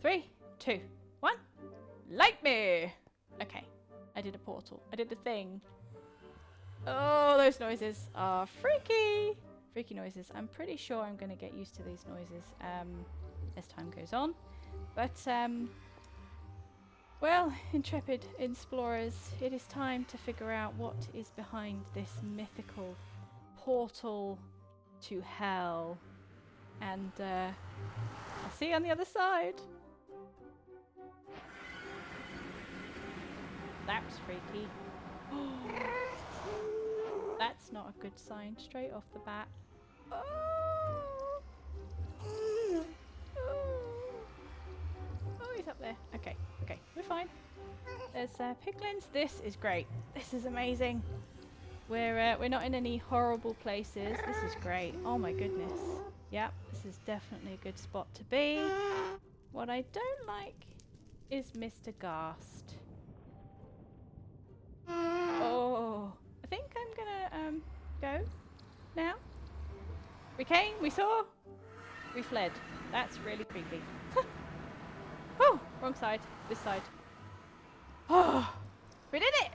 3, 2, 1. Light me! Okay. I did a portal. I did the thing. Oh, those noises are freaky. Freaky noises. I'm pretty sure I'm going to get used to these noises as time goes on. But, well, intrepid explorers, it is time to figure out what is behind this mythical portal to hell. And I'll see you on the other side. That was freaky. That's not a good sign straight off the bat. Oh, he's up there. Okay, okay, we're fine. There's piglins. This is great. This is amazing. We're not in any horrible places. This is great. Oh my goodness. Yep, this is definitely a good spot to be. What I don't like is Mr. Ghast. Oh, I think I'm gonna go now. We came, we saw, we fled. That's really creepy. Oh, wrong side. This side. Oh, we did it!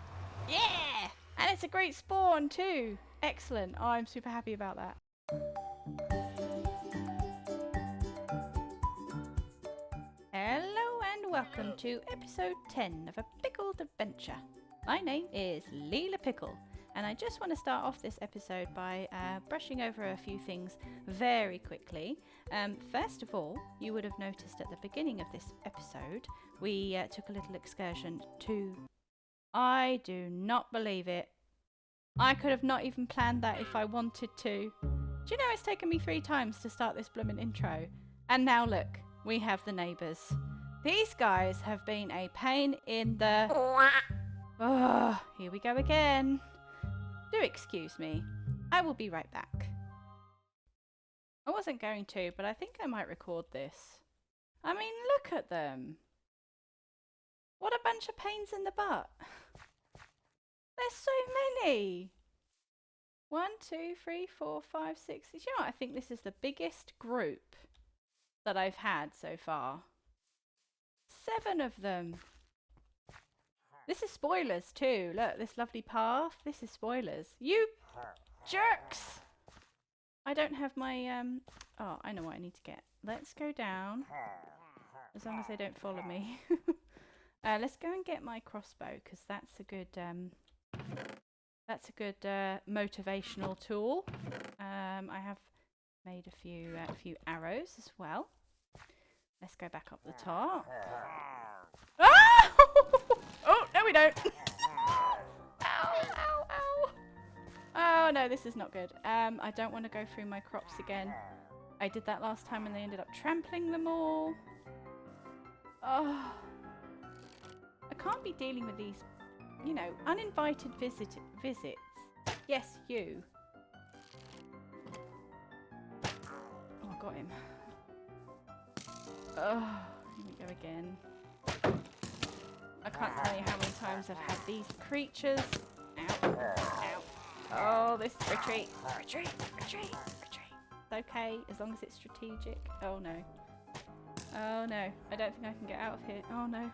Yeah! And it's a great spawn too. Excellent. Oh, I'm super happy about that. Hello and welcome to episode 10 of A Pickled Adventure. My name is LilaPickle, and I just want to start off this episode by brushing over a few things very quickly. First of all, you would have noticed at the beginning of this episode, we took a little excursion to... I do not believe it. I could have not even planned that if I wanted to. Do you know it's taken me 3 times to start this blooming intro? And now look, we have the neighbours. These guys have been a pain in the... Oh, here we go again. Do excuse me. I will be right back. I wasn't going to, but I think I might record this. I mean, look at them. What a bunch of pains in the butt. There's so many. 1, 2, 3, 4, 5, 6. You know what? I think this is the biggest group that I've had so far. 7 of them. This is spoilers too. Look, this lovely path. This is spoilers. You jerks! I don't have my, oh, I know what I need to get. Let's go down. As long as they don't follow me. Let's go and get my crossbow, because that's a good, motivational tool. I have made a few arrows as well. Let's go back up the top. Ah! Oh, no we don't. Ow, ow, ow. Oh no, this is not good. I don't want to go through my crops again. I did that last time and they ended up trampling them all. Oh. I can't be dealing with these, you know, uninvited visits. Yes, you. Oh, I got him. Oh, here we go again. I can't tell you how many times I've had these creatures. Ow, ow. Oh, this retreat, retreat, retreat, retreat. It's okay, as long as it's strategic. Oh no. Oh no, I don't think I can get out of here. Oh no.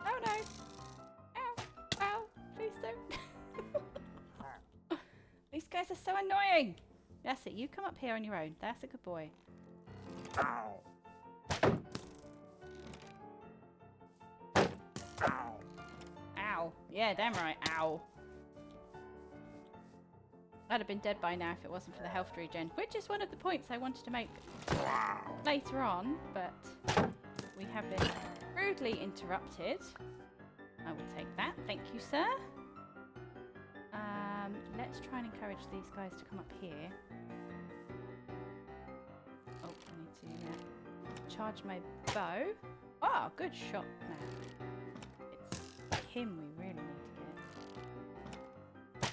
Oh no. Ow, ow, please don't. These guys are so annoying. That's it, you come up here on your own. That's a good boy. Ow. Ow. Yeah, damn right. Ow. I'd have been dead by now if it wasn't for the health regen, which is one of the points I wanted to make later on, but we have been rudely interrupted. I will take that. Thank you, sir. Let's try and encourage these guys to come up here. Oh, I need to charge my bow. Oh, good shot now. It's him we really need to get.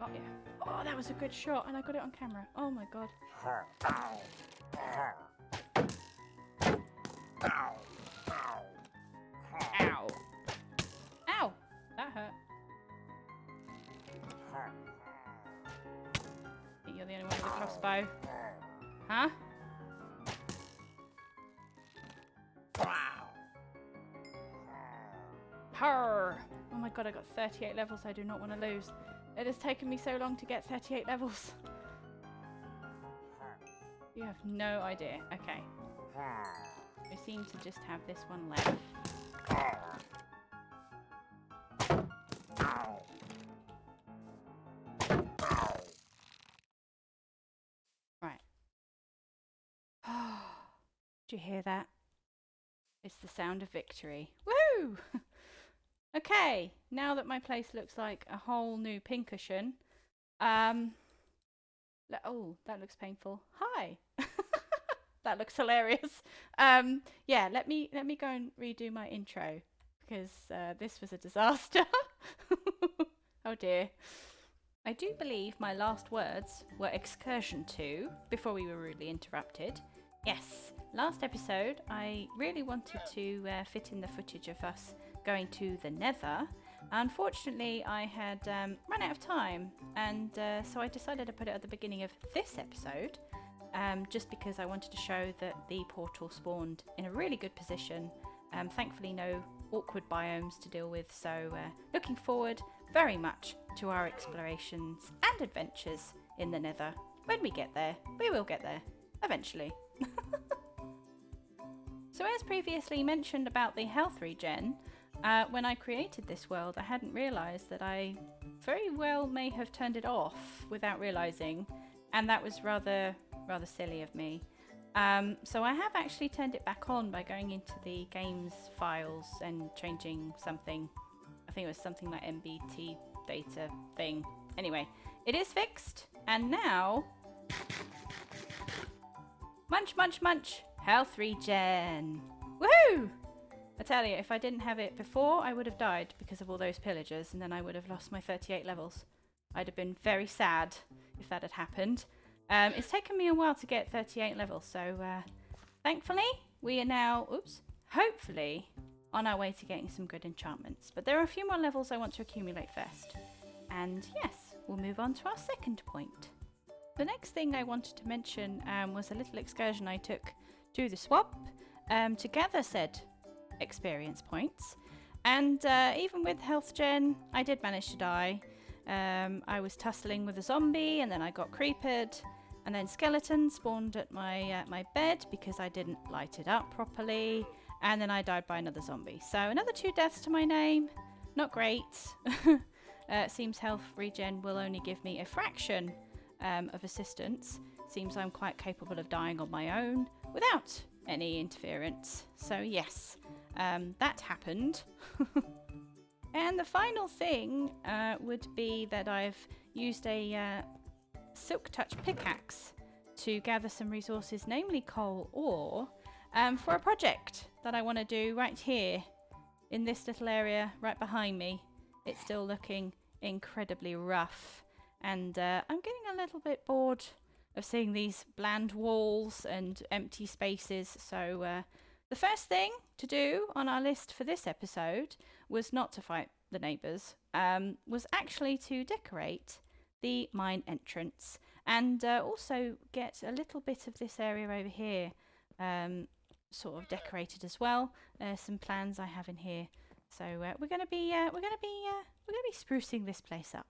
Oh, yeah. Oh, that was a good shot, and I got it on camera. Oh, my God. Ow. Ow. That hurt. You're the only one with a crossbow. Huh? Arr! Oh my god, I got 38 levels I do not want to lose. It has taken me so long to get 38 levels. You have no idea. Okay. We seem to just have this one left. Right. Did you hear that? It's the sound of victory. Woo! Okay, now that my place looks like a whole new pincushion, oh, that looks painful. Hi. That looks hilarious. Yeah, let me go and redo my intro because this was a disaster. Oh dear. I do believe my last words were excursion to before we were rudely interrupted. Yes, last episode I really wanted to fit in the footage of us going to the Nether. Unfortunately, I had run out of time, and so I decided to put it at the beginning of this episode, just because I wanted to show that the portal spawned in a really good position. Thankfully, no awkward biomes to deal with, so looking forward very much to our explorations and adventures in the Nether. When we get there, we will get there, eventually. So as previously mentioned about the health regen, when I created this world, I hadn't realised that I very well may have turned it off without realising, and that was rather silly of me. So I have actually turned it back on by going into the games files and changing something. I think it was something like MBT data thing. Anyway, it is fixed, and now munch, munch, munch, health regen. Woohoo! I tell you, if I didn't have it before, I would have died because of all those pillagers, and then I would have lost my 38 levels. I'd have been very sad if that had happened. It's taken me a while to get 38 levels, so thankfully we are now, hopefully, on our way to getting some good enchantments. But there are a few more levels I want to accumulate first. And yes, we'll move on to our second point. The next thing I wanted to mention was a little excursion I took to the swamp to gather said experience points, and even with health gen I did manage to die. I was tussling with a zombie, and then I got creepered, and then skeletons spawned at my bed because I didn't light it up properly, and then I died by another zombie. So another 2 deaths to my name. Not great. Seems health regen will only give me a fraction of assistance. Seems I'm quite capable of dying on my own without any interference. So yes, that happened. And the final thing would be that I've used a silk touch pickaxe to gather some resources, namely coal ore, for a project that I want to do right here in this little area right behind me. It's still looking incredibly rough, and I'm getting a little bit bored of seeing these bland walls and empty spaces. So the first thing to do on our list for this episode was not to fight the neighbours, was actually to decorate the mine entrance, and also get a little bit of this area over here sort of decorated as well. Some plans I have in here, so we're gonna be sprucing this place up.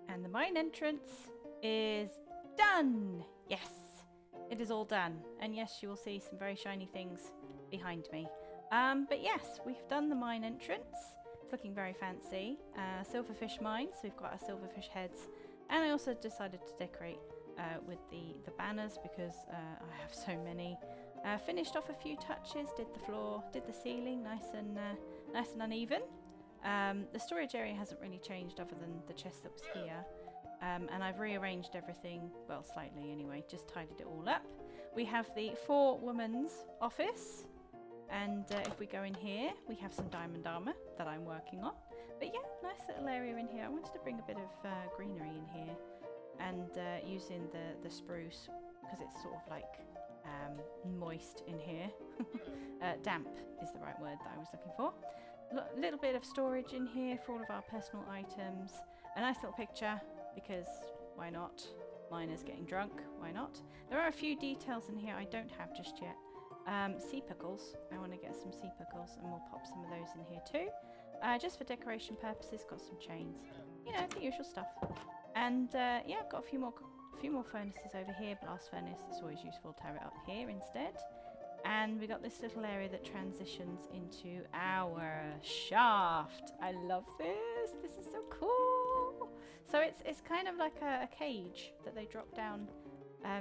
And the mine entrance is done! Yes, it is all done. And yes, you will see some very shiny things behind me. But yes, we've done the mine entrance. It's looking very fancy. Silverfish mine, so we've got our silverfish heads. And I also decided to decorate with the banners because I have so many. Finished off a few touches, did the floor, did the ceiling, nice and uneven. The storage area hasn't really changed other than the chest that was here. And I've rearranged everything, well, slightly anyway, just tidied it all up. We have the 4-woman's office. And if we go in here, we have some diamond armour that I'm working on. But yeah, nice little area in here. I wanted to bring a bit of greenery in here. And using the spruce, because it's sort of like moist in here. Damp is the right word that I was looking for. Little bit of storage in here for all of our personal items. A nice little picture, because why not? Miners getting drunk, why not? There are a few details in here I don't have just yet. Sea pickles. I want to get some sea pickles, and we'll pop some of those in here too. Just for decoration purposes, got some chains. You know, the usual stuff. And yeah, I've got a few more furnaces over here. Blast furnace. It's always useful to have it up here instead. And we got this little area that transitions into our shaft. I love this. This is so cool. So it's kind of like a cage that they drop down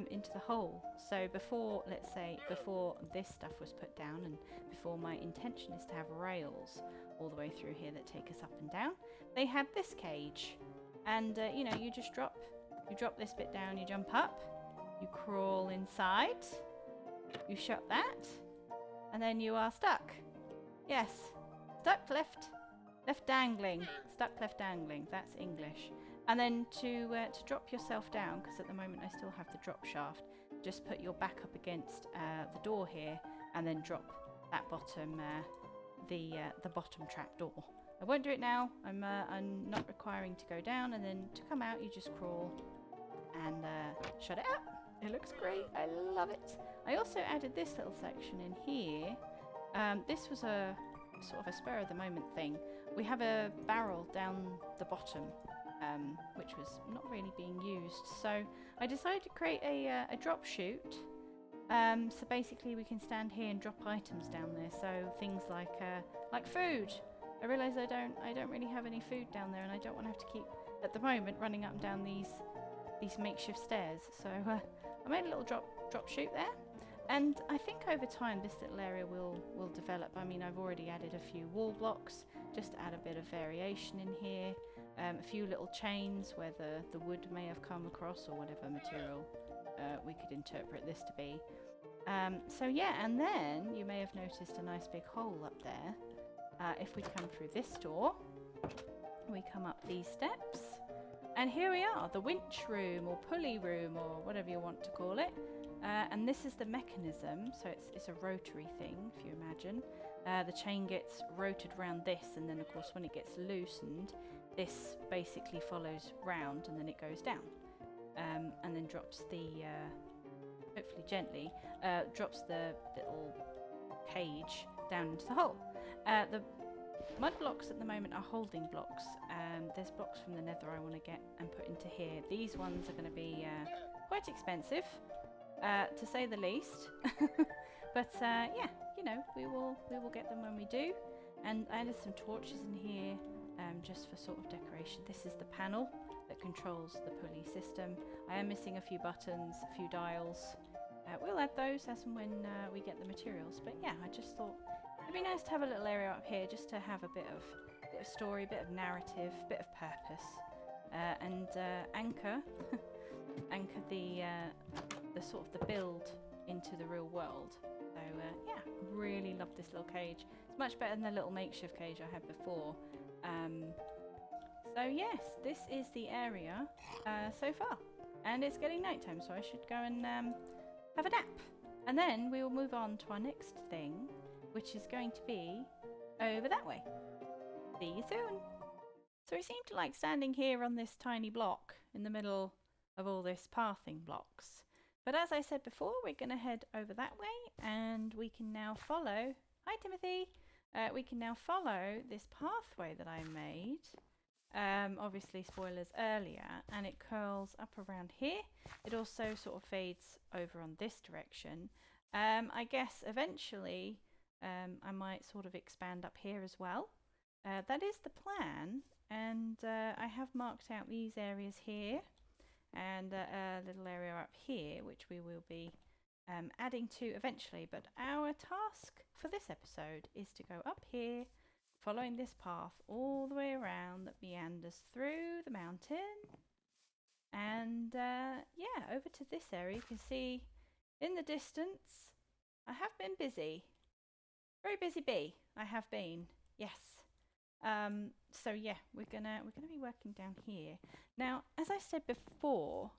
into the hole. So before, let's say, before this stuff was put down, and before my intention is to have rails all the way through here that take us up and down, they had this cage. And you know, you drop this bit down, you jump up, you crawl inside. You shut that, and then you are stuck. Yes, stuck left dangling. Stuck left dangling. That's English. And then to drop yourself down, because at the moment I still have the drop shaft. Just put your back up against the door here, and then drop that bottom the bottom trap door. I won't do it now. I'm not requiring to go down, and then to come out, you just crawl and shut it up. It looks great. I love it. I also added this little section in here. This was a sort of a spur of the moment thing. We have a barrel down the bottom, which was not really being used. So I decided to create a drop chute. So basically we can stand here and drop items down there. So things like food. I realise I don't really have any food down there, and I don't want to have to keep, at the moment, running up and down these makeshift stairs. So I made a little drop chute there, and I think over time this little area will develop. I mean, I've already added a few wall blocks just to add a bit of variation in here. A few little chains where the wood may have come across, or whatever material we could interpret this to be. So yeah, and then you may have noticed a nice big hole up there. If we come through this door, we come up these steps, and here we are, the winch room or pulley room or whatever you want to call it. And this is the mechanism, so it's a rotary thing, if you imagine. The chain gets rotated around this, and then of course when it gets loosened, this basically follows round and then it goes down. And then drops the, hopefully gently, drops the little cage down into the hole. The mud blocks at the moment are holding blocks. There's blocks from the nether I want to get and put into here. These ones are going to be quite expensive, to say the least. But yeah, you know, we will get them when we do. And I added some torches in here, just for sort of decoration. This is the panel that controls the pulley system. I am missing a few buttons, a few dials. We'll add those as and when we get the materials. But yeah, I just thought it'd be nice to have a little area up here just to have a bit of story, a bit of narrative, a bit of purpose, and anchor the sort of the build into the real world. So yeah, really love this little cage. It's much better than the little makeshift cage I had before. So yes, this is the area so far, and it's getting nighttime, so I should go and have a nap, and then we will move on to our next thing, which is going to be over that way. See you soon. So we seem to like standing here on this tiny block in the middle of all this pathing blocks, but as I said before, we're going to head over that way, and we can now follow, hi Timothy, we can now follow this pathway that I made. Obviously spoilers earlier, and it curls up around here. It also sort of fades over on this direction. I guess eventually I might sort of expand up here as well. That is the plan, and I have marked out these areas here and a little area up here which we will be adding to eventually, but our task for this episode is to go up here following this path all the way around that meanders through the mountain, and yeah, over to this area. You can see in the distance I have been busy, very busy bee. I have been, yes. So yeah, we're gonna be working down here now. As I said before,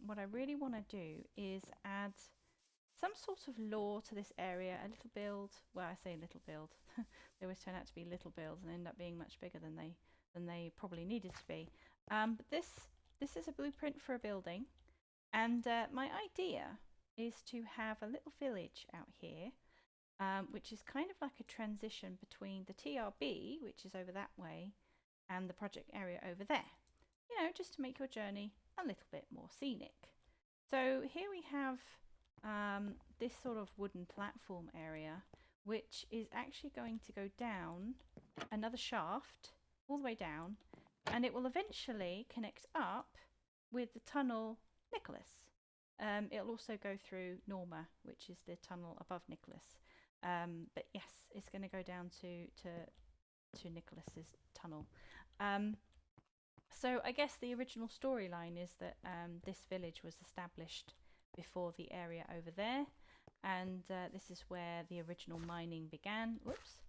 what I really want to do is add some sort of lore to this area, a little build. Well, I say little build. They always turn out to be little builds and end up being much bigger than they probably needed to be. But this is a blueprint for a building, and my idea is to have a little village out here, which is kind of like a transition between the TRB, which is over that way, and the project area over there. You know, just to make your journey a little bit more scenic. So here we have this sort of wooden platform area, which is actually going to go down another shaft all the way down, and it will eventually connect up with the tunnel Nicholas. It'll also go through Norma, which is the tunnel above Nicholas. But yes, it's going to go down to Nicholas's tunnel. So I guess the original storyline is that this village was established before the area over there, and this is where the original mining began. Whoops.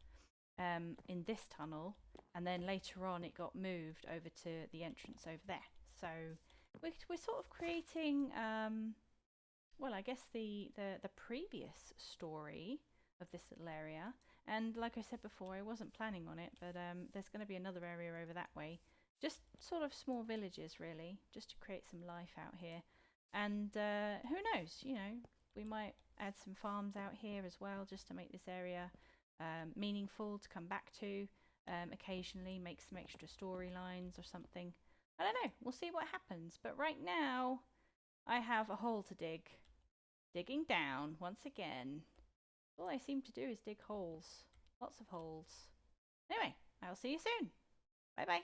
In this tunnel, and then later on it got moved over to the entrance over there. So we're sort of creating, well, I guess the previous story of this little area. And like I said before, I wasn't planning on it, but there's going to be another area over that way. Just sort of small villages, really, just to create some life out here. And who knows, you know, we might add some farms out here as well, just to make this area meaningful to come back to occasionally, make some extra storylines or something. I don't know, we'll see what happens. But right now, I have a hole to dig. Digging down once again. All I seem to do is dig holes. Lots of holes. Anyway, I'll see you soon. Bye bye.